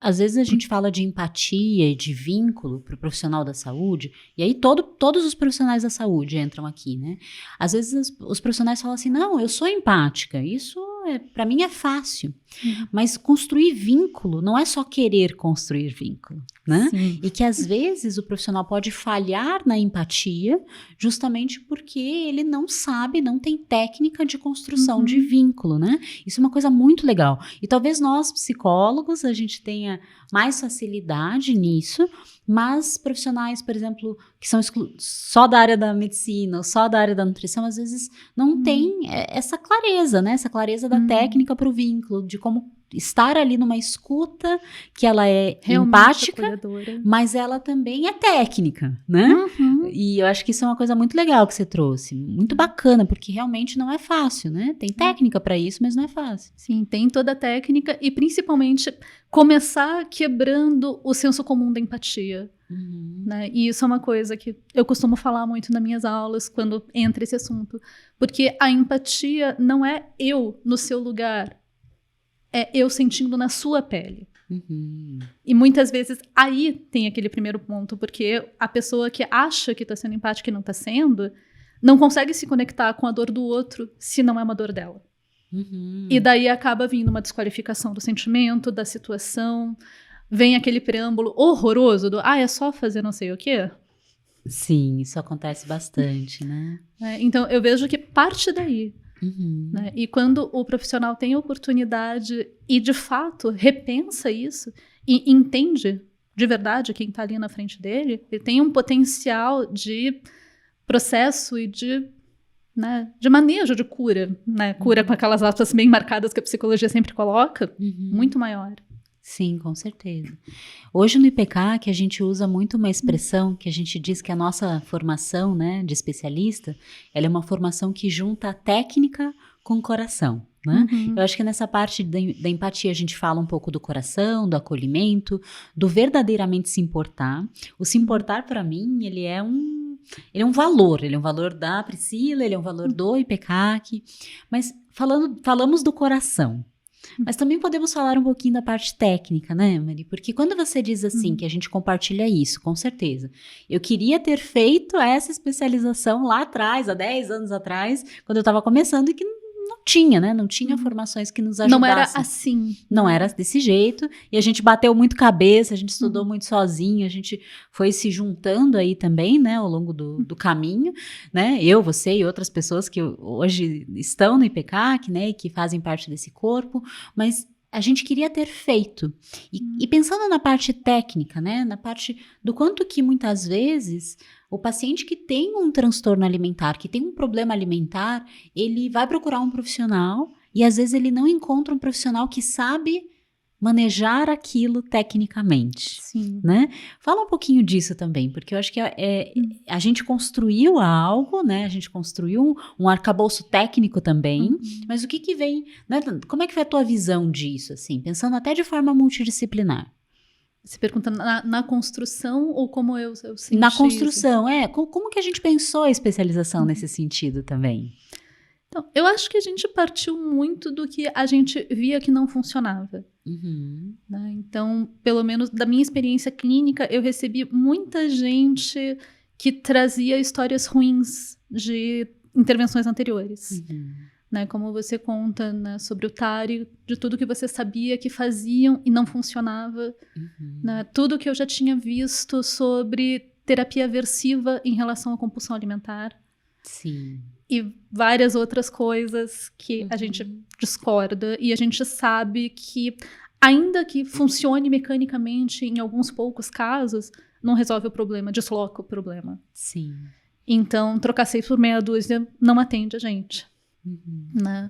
Às vezes a gente fala de empatia e de vínculo para o profissional da saúde, e aí todos os profissionais da saúde entram aqui, né? Às vezes os profissionais falam assim, não, eu sou empática, isso para mim é fácil. Mas construir vínculo não é só querer construir vínculo, né? Sim. E que às vezes o profissional pode falhar na empatia justamente porque ele não sabe, não tem técnica de construção de vínculo, né? Isso é uma coisa muito legal. E talvez nós, psicólogos, a gente tenha mais facilidade nisso, mas profissionais, por exemplo, que são só da área da medicina ou só da área da nutrição, às vezes não tem essa clareza, né? Essa clareza da técnica para o vínculo, de como estar ali numa escuta que ela é Realmente empática, acolhedora. mas ela também é técnica, né? E eu acho que isso é uma coisa muito legal que você trouxe, muito bacana, porque realmente não é fácil, né? Tem técnica para isso, mas não é fácil. Sim, tem toda a técnica e principalmente começar quebrando o senso comum da empatia. Né? E isso é uma coisa que eu costumo falar muito nas minhas aulas quando entra esse assunto. Porque a empatia não é eu no seu lugar, é eu sentindo na sua pele. E muitas vezes aí tem aquele primeiro ponto, porque a pessoa que acha que está sendo empática e não está sendo, não consegue se conectar com a dor do outro se não é uma dor dela. E daí acaba vindo uma desqualificação do sentimento, da situação. Vem aquele preâmbulo horroroso do é só fazer não sei o quê. Sim, isso acontece bastante, né? Então eu vejo que parte daí. Né? E quando o profissional tem a oportunidade e de fato repensa isso e entende de verdade quem está ali na frente dele, ele tem um potencial de processo e de manejo de cura, né? Cura com aquelas aspas bem marcadas que a psicologia sempre coloca, muito maior. Sim, com certeza. Hoje no IPK, que a gente usa muito uma expressão que a gente diz que a nossa formação, né, de especialista, ela é uma formação que junta a técnica com o coração, né? Eu acho que nessa parte da empatia a gente fala um pouco do coração, do acolhimento, do verdadeiramente se importar. O se importar, para mim, ele é um valor da Priscila, ele é um valor do IPK, mas falamos do coração. Mas também podemos falar um pouquinho da parte técnica, né, Mari? Porque quando você diz assim, que a gente compartilha isso, com certeza. Eu queria ter feito essa especialização lá atrás, há 10 anos atrás, quando eu estava começando e que não tinha, né? Não tinha formações que nos ajudassem. Não era assim. Não era desse jeito. E a gente bateu muito cabeça, a gente estudou muito sozinho, a gente foi se juntando aí também, né? Ao longo do caminho, né? Eu, você e outras pessoas que hoje estão no IPK, né? E que fazem parte desse corpo. Mas a gente queria ter feito. E pensando na parte técnica, né? Na parte do quanto que muitas vezes o paciente que tem um transtorno alimentar, que tem um problema alimentar, ele vai procurar um profissional e às vezes ele não encontra um profissional que sabe manejar aquilo tecnicamente. Sim. Né? Fala um pouquinho disso também, porque eu acho que a gente construiu algo, né? A gente construiu um arcabouço técnico também, mas o que vem, né? Como é que foi a tua visão disso, assim, pensando até de forma multidisciplinar? Você pergunta na construção ou como eu senti na construção, isso? Como que a gente pensou a especialização nesse sentido também? Então, eu acho que a gente partiu muito do que a gente via que não funcionava. Né? Então, pelo menos da minha experiência clínica, eu recebi muita gente que trazia histórias ruins de intervenções anteriores. Né? Como você conta, né, sobre o TARI, de tudo que você sabia que faziam e não funcionava. Né? Tudo que eu já tinha visto sobre terapia aversiva em relação à compulsão alimentar. Sim. E várias outras coisas que a gente discorda e a gente sabe que, ainda que funcione mecanicamente em alguns poucos casos, não resolve o problema, desloca o problema. Sim. Então, trocar 6 por meia dúzia não atende a gente. Né?